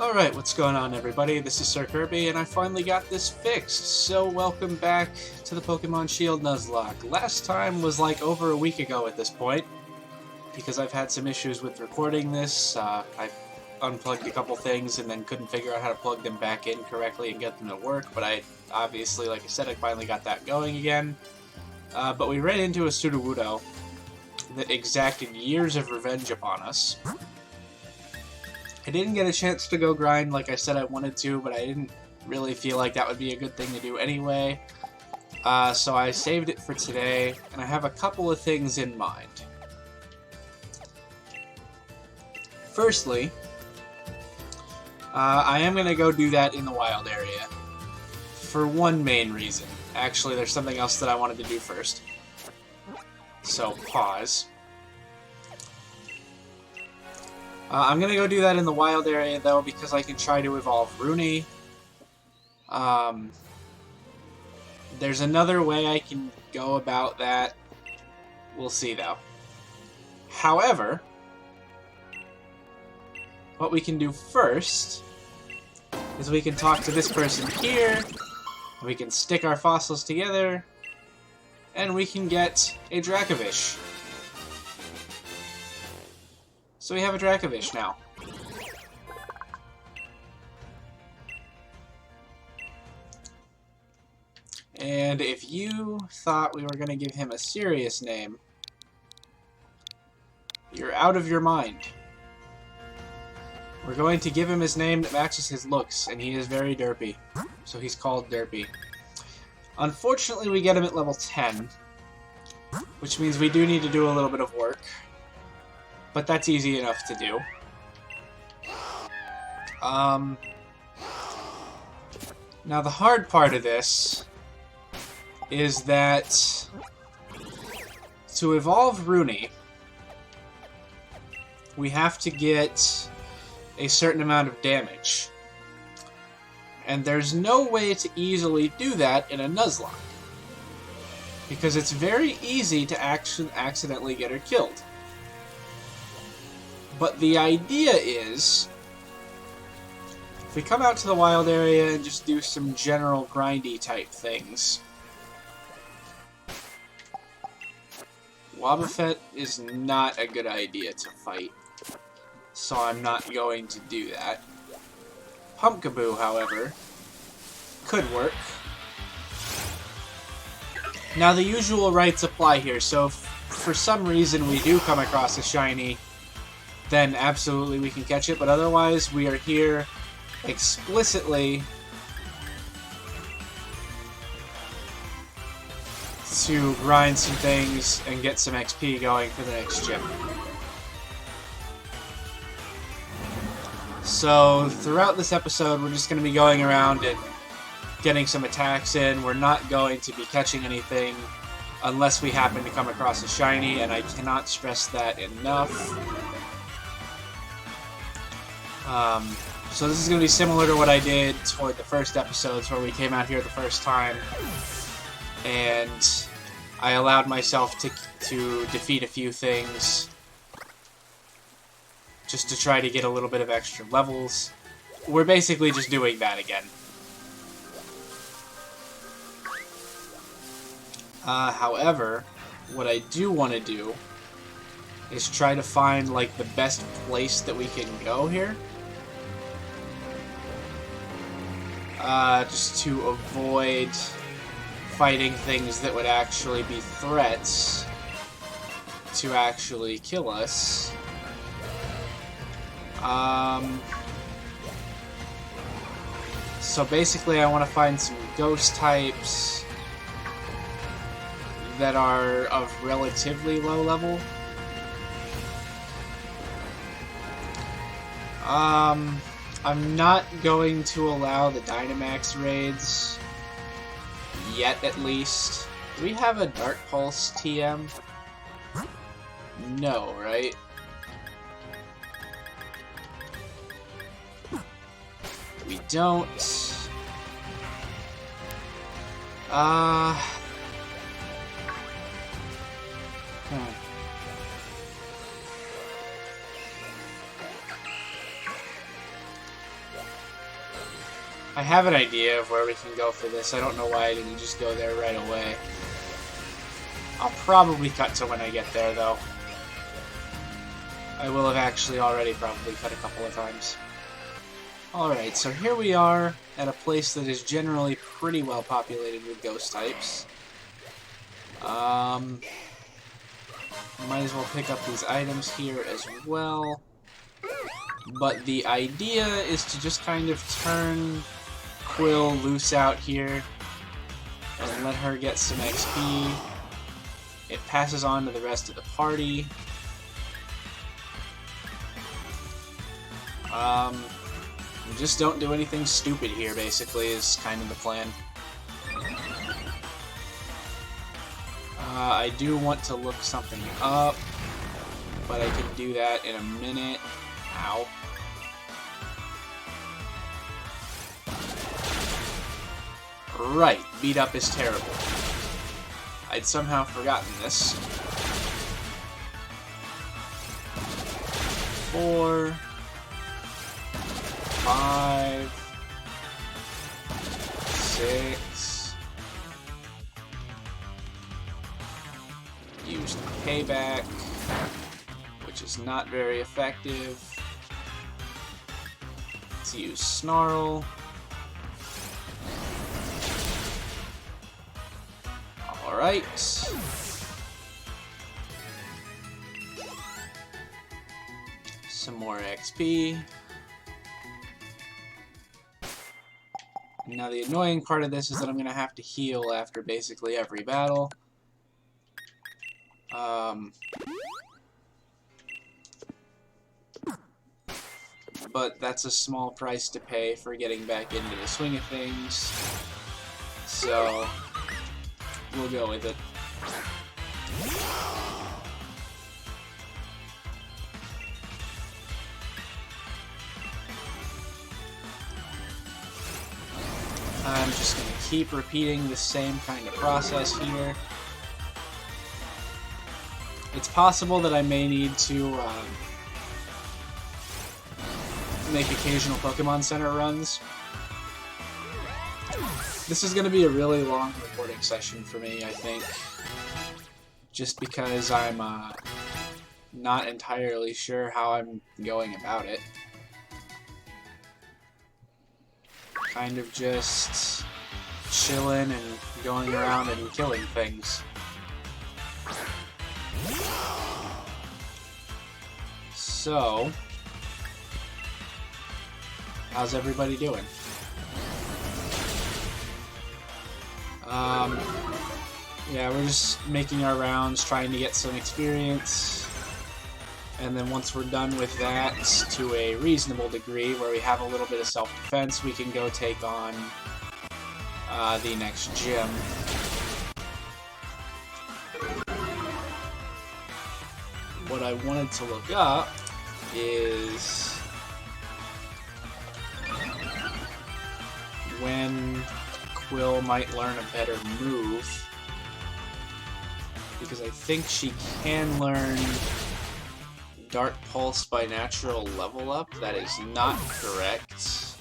Alright, what's going on everybody? This is Sir Kirby, and I finally got this fixed, so welcome back to the Pokemon Shield Nuzlocke. Last time was like over a week ago at this point, because I've had some issues with recording this. I unplugged a couple things and then couldn't figure out how to plug them back in correctly and get them to work, but I obviously, like I said, I finally got that going again. But we ran into a Sudowoodo that exacted years of revenge upon us. I didn't get a chance to go grind like I said I wanted to, but I didn't really feel like that would be a good thing to do anyway. So I saved it for today, and I have a couple of things in mind. Firstly, I am going to go do that in the wild area. For one main reason. Actually, there's something else that I wanted to do first. So, pause. I'm going to go do that in the wild area, though, because I can try to evolve Rooney. There's another way I can go about that. We'll see, though. However, what we can do first is we can talk to this person here, we can stick our fossils together, and we can get a Dracovish. So we have a Dracovish now. And if you thought we were going to give him a serious name, you're out of your mind. We're going to give him his name that matches his looks, and he is very derpy. So he's called Derpy. Unfortunately, we get him at level 10, which means we do need to do a little bit of work. But that's easy enough to do. Now the hard part of this is that to evolve Rooney, we have to get a certain amount of damage. And there's no way to easily do that in a Nuzlocke, because it's very easy to accidentally get her killed. But the idea is, if we come out to the wild area and just do some general grindy type things. Wobbuffet is not a good idea to fight, so I'm not going to do that. Pumpkaboo, however, could work. Now the usual rights apply here, so if for some reason we do come across a shiny, then absolutely we can catch it, but otherwise we are here explicitly to grind some things and get some XP going for the next gym. So throughout this episode we're just going to be going around and getting some attacks in. We're not going to be catching anything unless we happen to come across a shiny, and I cannot stress that enough. So this is going to be similar to what I did toward the first episodes where we came out here the first time and I allowed myself to defeat a few things just to try to get a little bit of extra levels. We're basically just doing that again. However, what I do want to do is try to find like the best place that we can go here. Just to avoid fighting things that would actually be threats to actually kill us. So basically I want to find some ghost types that are of relatively low level. I'm not going to allow the Dynamax raids, yet at least. Do we have a Dark Pulse TM? No, right? We don't. I have an idea of where we can go for this. I don't know why I didn't just go there right away. I'll probably cut to when I get there, though. I will have actually already probably cut a couple of times. Alright, so here we are at a place that is generally pretty well populated with ghost types. Might as well pick up these items here as well. But the idea is to just kind of turn Quill loose out here and let her get some XP. It passes on to the rest of the party. Just don't do anything stupid here, basically, is kind of the plan. I do want to look something up, but I can do that in a minute. Ow. Right, beat up is terrible. I'd somehow forgotten this. 4, 5, 6. Used payback, which is not very effective. Let's use snarl. Alright. Some more XP. Now the annoying part of this is that I'm going to have to heal after basically every battle. But that's a small price to pay for getting back into the swing of things. So we'll go with it. I'm just going to keep repeating the same kind of process here. It's possible that I may need to make occasional Pokemon Center runs. This is going to be a really long recording session for me, I think. Just because I'm not entirely sure how I'm going about it. Kind of just chilling and going around and killing things. So, how's everybody doing? Yeah, we're just making our rounds, trying to get some experience. And then once we're done with that, to a reasonable degree, where we have a little bit of self-defense, we can go take on the next gym. What I wanted to look up is when Quill might learn a better move, because I think she can learn Dark Pulse by natural level up. That is not correct.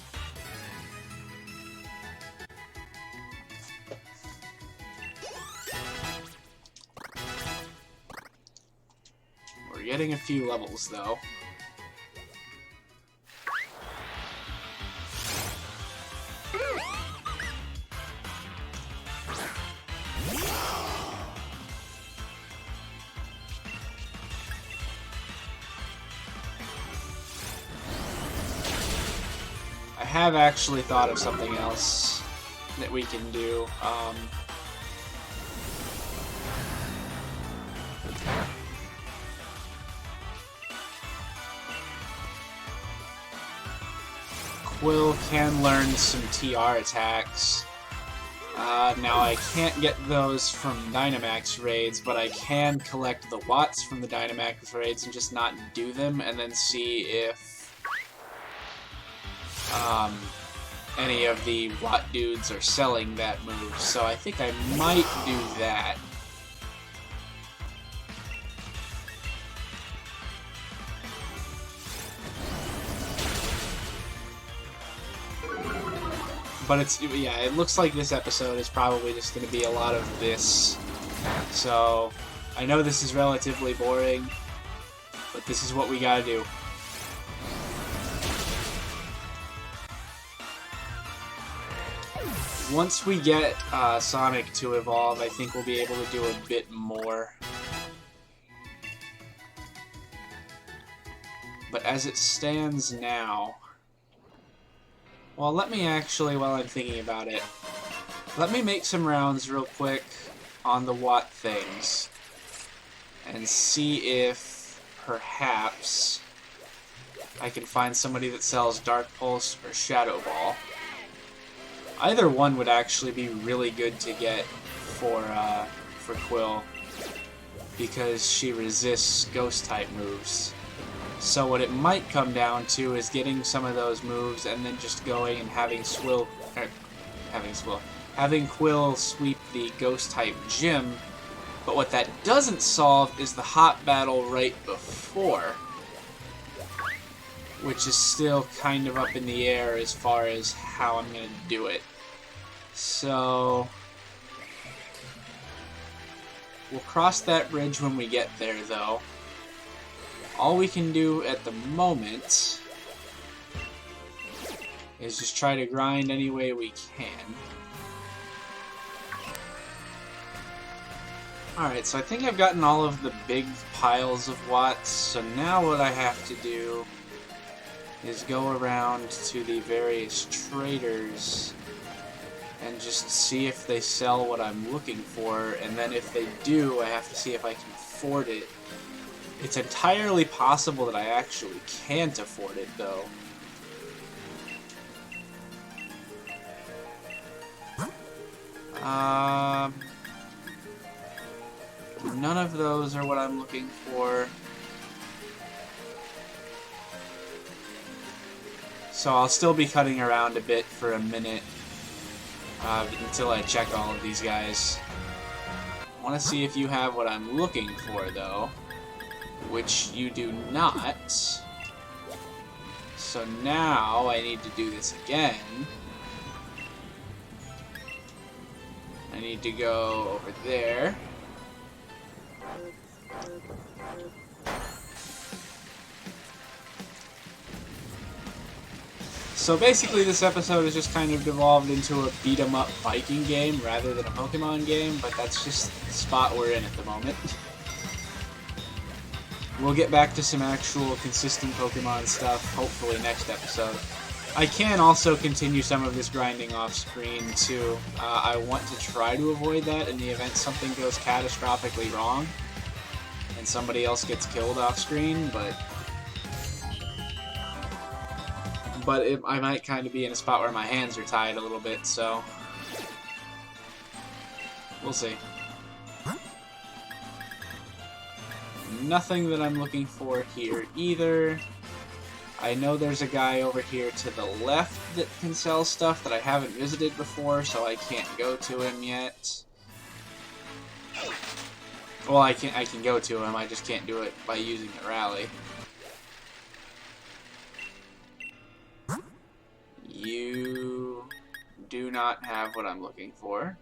We're getting a few levels though. I have actually thought of something else that we can do. Quill can learn some TR attacks. Now I can't get those from Dynamax raids, but I can collect the Watts from the Dynamax raids and just not do them, and then see if any of the Watt dudes are selling that move. So I think I might do that. But it's, yeah, it looks like this episode is probably just going to be a lot of this. So, I know this is relatively boring, but this is what we gotta do. Once we get Sonic to evolve, I think we'll be able to do a bit more. But as it stands now... Well, let me actually, while I'm thinking about it, let me make some rounds real quick on the Watt things. And see if, perhaps, I can find somebody that sells Dark Pulse or Shadow Ball. Either one would actually be really good to get for Quill, because she resists Ghost-type moves. So what it might come down to is getting some of those moves and then just going and having Quill sweep the Ghost-type gym. But what that doesn't solve is the hot battle right before, which is still kind of up in the air as far as how I'm going to do it. So, we'll cross that bridge when we get there, though. All we can do at the moment is just try to grind any way we can. Alright, so I think I've gotten all of the big piles of watts, so now what I have to do is go around to the various traders and just see if they sell what I'm looking for, and then if they do, I have to see if I can afford it. It's entirely possible that I actually can't afford it, though. None of those are what I'm looking for. So I'll still be cutting around a bit for a minute until I check all of these guys. I want to see if you have what I'm looking for, though, which you do not. So now I need to do this again. I need to go over there. So basically this episode has just kind of devolved into a beat-em-up Viking game rather than a Pokemon game, but that's just the spot we're in at the moment. We'll get back to some actual consistent Pokemon stuff, hopefully next episode. I can also continue some of this grinding off screen too. I want to try to avoid that in the event something goes catastrophically wrong and somebody else gets killed off screen, but I might kind of be in a spot where my hands are tied a little bit, so we'll see. Nothing that I'm looking for here either. I know there's a guy over here to the left that can sell stuff that I haven't visited before, so I can't go to him yet. Well, I can go to him, I just can't do it by using the rally. You do not have what I'm looking for.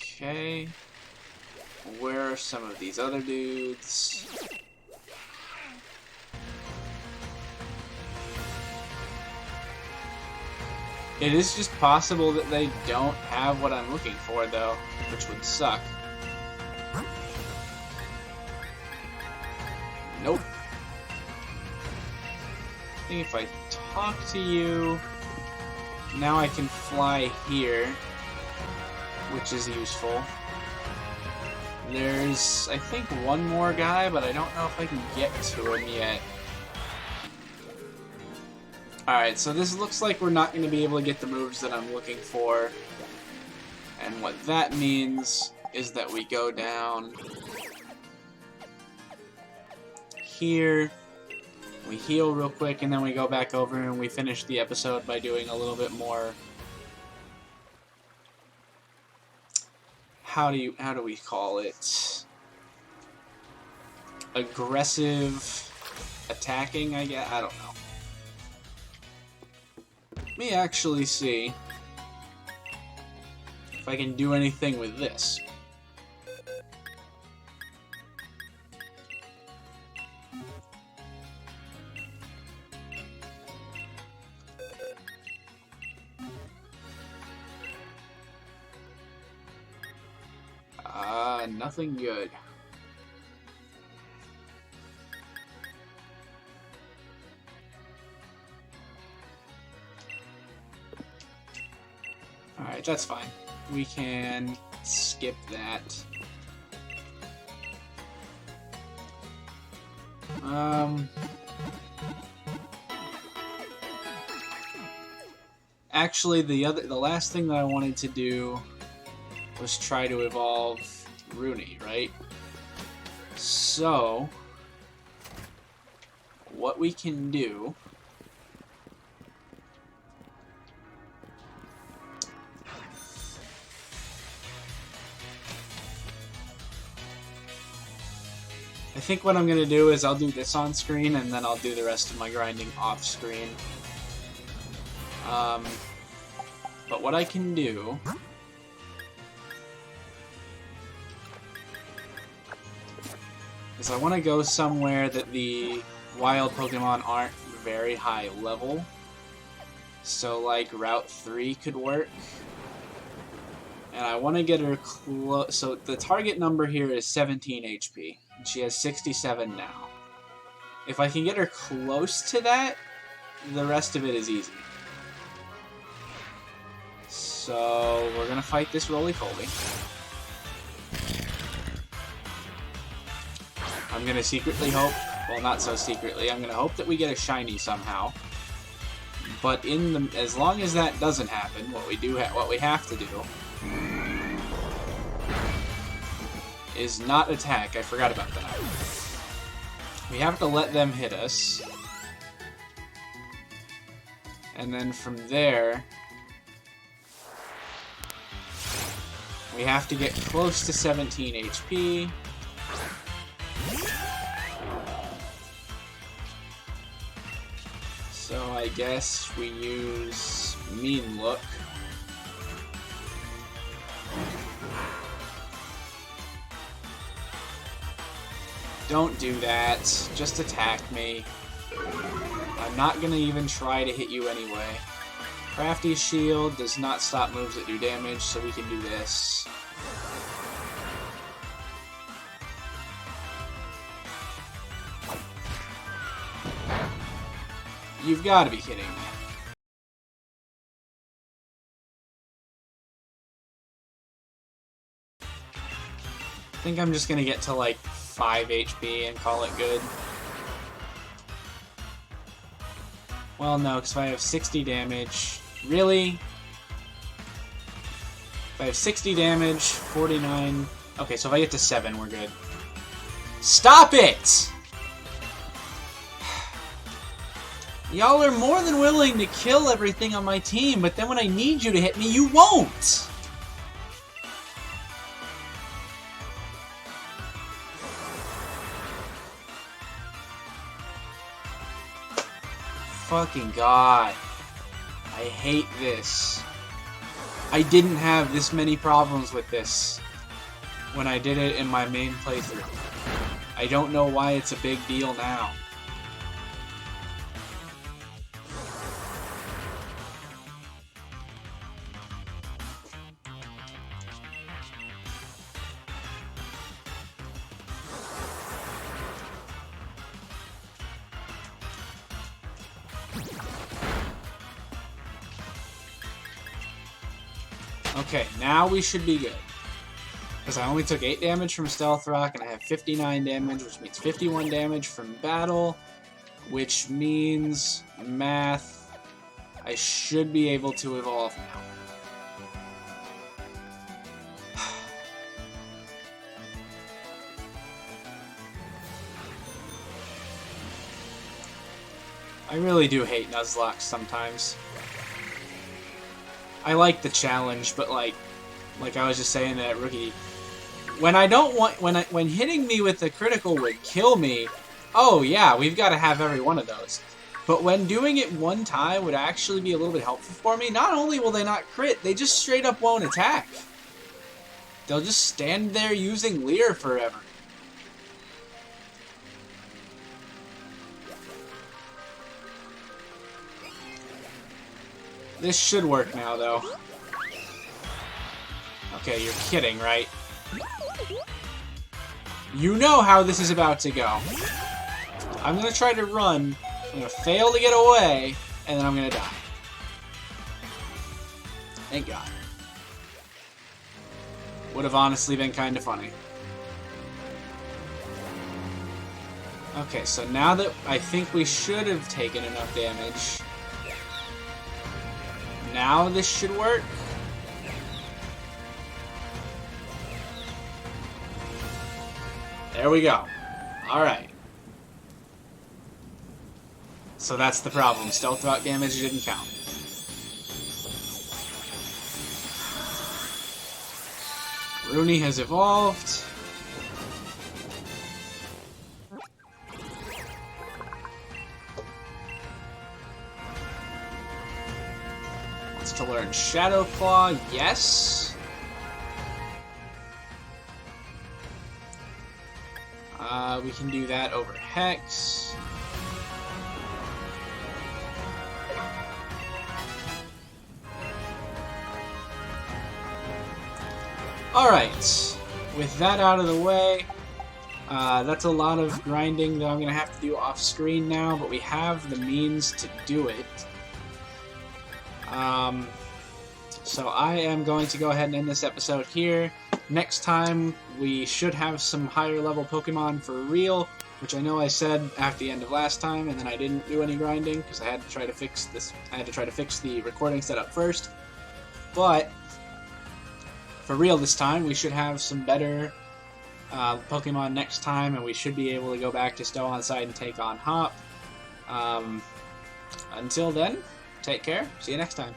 Okay. Where are some of these other dudes? It is just possible that they don't have what I'm looking for, though, which would suck. Nope. I think if I talk to you, now I can fly here, which is useful. There's, I think, one more guy, but I don't know if I can get to him yet. Alright, so this looks like we're not going to be able to get the moves that I'm looking for. And what that means is that we go down here, we heal real quick, and then we go back over and we finish the episode by doing a little bit more... How do we call it? Aggressive attacking, I guess? I don't know. Let me actually see if I can do anything with this. Nothing good. Alright, that's fine. We can skip that. Actually, the last thing that I wanted to do was try to evolve Rooney, right? So, what we can do I think what I'm going to do is I'll do this on screen and then I'll do the rest of my grinding off screen. But what I can do is I want to go somewhere that the wild Pokemon aren't very high level. So like Route 3 could work. And I want to get her close. So the target number here is 17 HP. And she has 67 now. If I can get her close to that, the rest of it is easy. So we're going to fight this roly-poly. I'm going to secretly hope, well, not so secretly, I'm going to hope that we get a shiny somehow. But as long as that doesn't happen, what we have to do is not attack. I forgot about that. We have to let them hit us. And then from there, we have to get close to 17 HP. So I guess we use Mean Look. Don't do that. Just attack me. I'm not gonna even try to hit you anyway. Crafty's Shield does not stop moves that do damage, so we can do this. You've got to be kidding me. I think I'm just gonna get to like 5 HP and call it good. Well, no, because if I have 60 damage... Really? If I have 60 damage, 49... Okay, so if I get to 7, we're good. Stop it! Y'all are more than willing to kill everything on my team, but then when I need you to hit me, you won't! Fucking God. I hate this. I didn't have this many problems with this when I did it in my main playthrough. I don't know why it's a big deal now. Okay, now we should be good. Because I only took 8 damage from Stealth Rock, and I have 59 damage, which means 51 damage from battle, which means math. I should be able to evolve now. I really do hate Nuzlocke sometimes. I like the challenge, but like I was just saying to that rookie, when I don't want, when hitting me with the critical would kill me, oh yeah, we've got to have every one of those. But when doing it one time would actually be a little bit helpful for me. Not only will they not crit, they just straight up won't attack. They'll just stand there using Leer forever. This should work now, though. Okay, you're kidding, right? You know how this is about to go. I'm gonna try to run, I'm gonna fail to get away, and then I'm gonna die. Thank God. Would have honestly been kind of funny. Okay, so now that I think we should have taken enough damage, now this should work. There we go. Alright. So that's the problem. Stealth rock damage didn't count. Rooney has evolved. Wants to learn Shadow Claw, yes. We can do that over Hex. Alright, with that out of the way, that's a lot of grinding that I'm going to have to do off screen now, but we have the means to do it. So I am going to go ahead and end this episode here. Next time, we should have some higher level Pokemon for real, which I know I said at the end of last time, and then I didn't do any grinding because I had to try to fix this. I had to try to fix the recording setup first. But for real this time, we should have some better Pokemon next time, and we should be able to go back to Stow on Side and take on Hop. Until then, take care. See you next time.